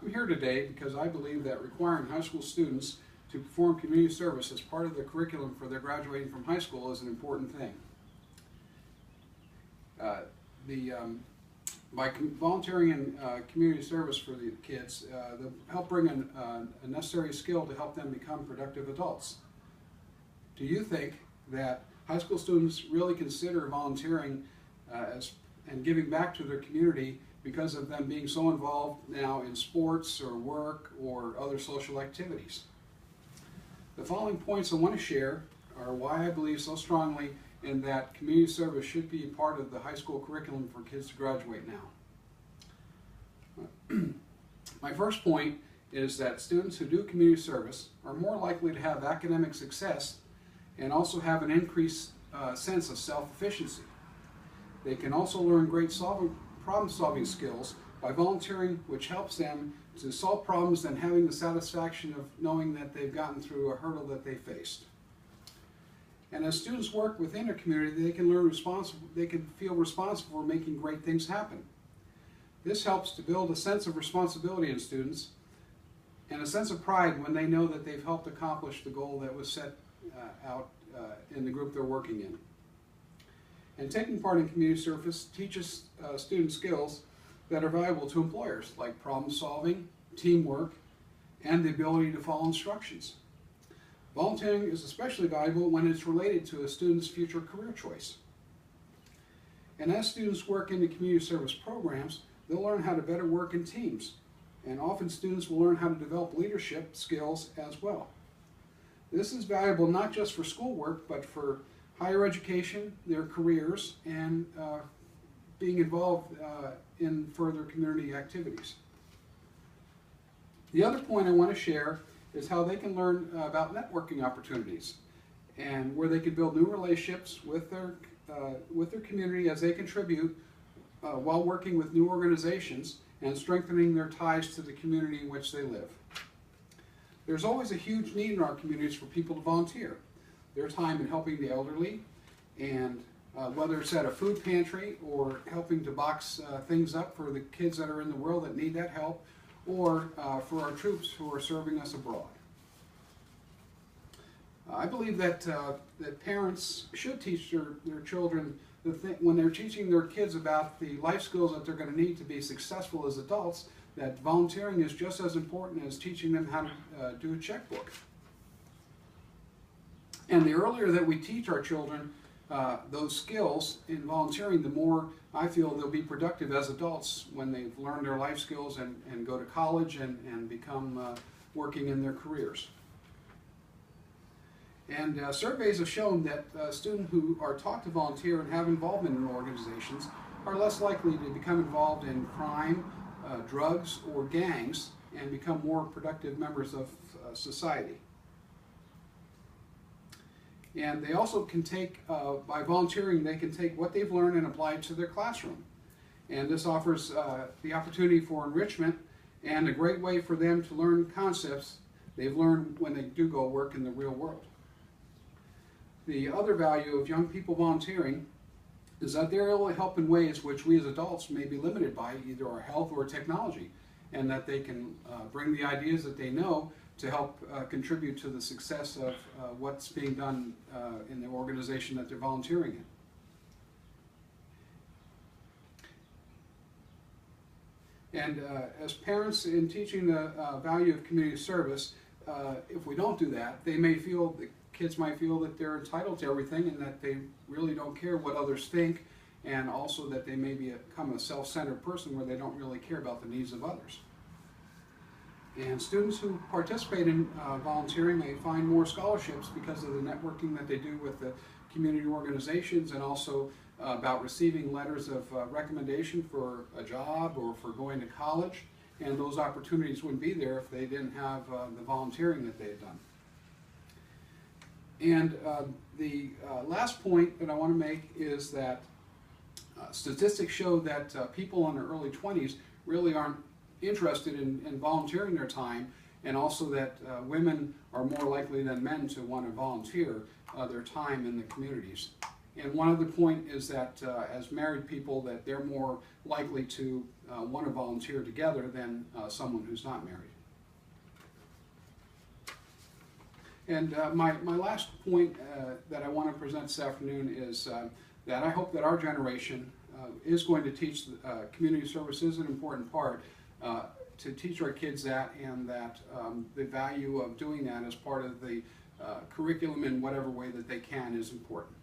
I'm here today because I believe that requiring high school students to perform community service as part of the curriculum for their graduating from high school is an important thing. By volunteering in community service for the kids, they'll help bring a necessary skill to help them become productive adults. Do you think that high school students really consider volunteering and giving back to their community because of them being so involved now in sports or work or other social activities? The following points I want to share are why I believe so strongly in that community service should be part of the high school curriculum for kids to graduate now. My first point is that students who do community service are more likely to have academic success and also have an increased sense of self-efficiency. They can also learn great problem-solving skills by volunteering, which helps them to solve problems and having the satisfaction of knowing that they've gotten through a hurdle that they faced. And as students work within a community, they can feel responsible for making great things happen. This helps to build a sense of responsibility in students and a sense of pride when they know that they've helped accomplish the goal that was set out in the group they're working in. And taking part in community service teaches students skills that are valuable to employers, like problem solving, teamwork, and the ability to follow instructions. Volunteering is especially valuable when it's related to a student's future career choice. And as students work in the community service programs, they'll learn how to better work in teams. And often students will learn how to develop leadership skills as well. This is valuable not just for schoolwork, but for higher education, their careers, and being involved in further community activities. The other point I want to share is how they can learn about networking opportunities and where they can build new relationships with their community as they contribute while working with new organizations and strengthening their ties to the community in which they live. There's always a huge need in our communities for people to volunteer. Their time in helping the elderly, and whether it's at a food pantry or helping to box things up for the kids that are in the world that need that help, or for our troops who are serving us abroad. I believe that parents should teach their children when they're teaching their kids about the life skills that they're going to need to be successful as adults, that volunteering is just as important as teaching them how to do a checkbook. And the earlier that we teach our children those skills in volunteering, the more I feel they'll be productive as adults when they've learned their life skills and go to college and become working in their careers. And surveys have shown that students who are taught to volunteer and have involvement in organizations are less likely to become involved in crime, drugs, or gangs, and become more productive members of society. And they also can take, by volunteering, they can take what they've learned and apply it to their classroom. And this offers the opportunity for enrichment and a great way for them to learn concepts they've learned when they do go work in the real world. The other value of young people volunteering is that they're able to help in ways which we as adults may be limited by either our health or technology, and that they can bring the ideas that they know to help contribute to the success of what's being done in the organization that they're volunteering in. And as parents, in teaching the value of community service, if we don't do that, the kids might feel that they're entitled to everything and that they really don't care what others think, and also that they may become a self-centered person where they don't really care about the needs of others. And students who participate in volunteering may find more scholarships because of the networking that they do with the community organizations, and also about receiving letters of recommendation for a job or for going to college. And those opportunities wouldn't be there if they didn't have the volunteering that they've done. And the last point that I want to make is that statistics show that people in their early 20s really aren't interested in volunteering their time, and also that women are more likely than men to want to volunteer their time in the communities. And one other point is that as married people, that they're more likely to want to volunteer together than someone who's not married. And my last point that I want to present this afternoon is that I hope that our generation is going to teach community service is an important part, to teach our kids that, and that the value of doing that as part of the curriculum in whatever way that they can is important.